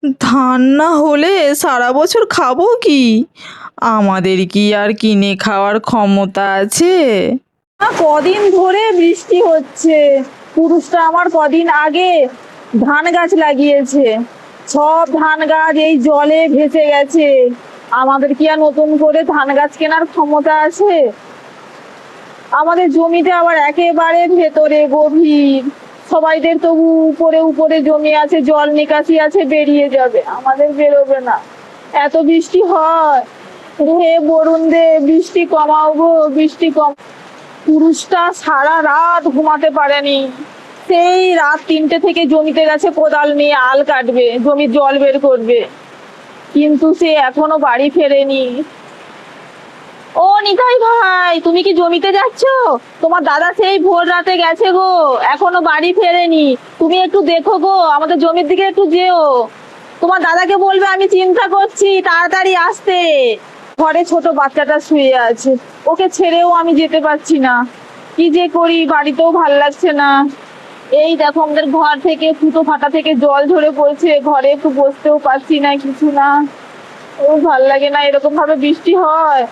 ধান না হলে সারা বছর খাবো কি? আমাদের কি আর কিনে খাওয়ার ক্ষমতা আছে? কদিন ধরে বৃষ্টি হচ্ছে। পুরুষটা আমার কদিন আগে ধান গাছ লাগিয়েছে, সব ধান গাছ এই জলে ভেসে গেছে। আমাদের কি আর নতুন করে ধান গাছ কেনার ক্ষমতা আছে? আমাদের জমিতে আবার একেবারে ভেতরে গভীর, সবাইদের তবু উপরে উপরে জমি আছে, জল নিকাশি আছে, বেরিয়ে যাবে, আমাদের বেরোবে না। এত বৃষ্টি হয়, হে বরুণ দে বৃষ্টি কমাও গো, বৃষ্টি কম। পুরুষটা সারা রাত ঘুমাতে পারেনি, সেই রাত 3টে থেকে জমিতে গেছে কোদাল নিয়ে আল কাটবে, জমির জল বের করবে, কিন্তু সে এখনো বাড়ি ফেরেনি। ও নিতাই ভাই, তুমি কি জমিতে যাচ্ছ? তোমার দাদা সেই ভোর রাতে গেছে গো, এখনো বাড়ি ফেরেনি। তুমি একটু দেখো গো, আমাদের জমির দিকে একটু যেও। তোমার দাদাকে বলবে আমি চিন্তা করছি, তাড়াতাড়ি আসতে। ঘরে ছোট বাচ্চাটা শুয়ে আছে, ওকে ছেড়েও আমি যেতে পারছি না। কি যে করি, বাড়িতেও ভাল লাগছে না। এই দেখো আমাদের ঘর থেকে ফুটো ফাটা থেকে জল ঝরে পড়ছে, ঘরে একটু বসতেও পারছি না, কিছু না। ও ভাল লাগে না এরকম ভাবে বৃষ্টি হয়।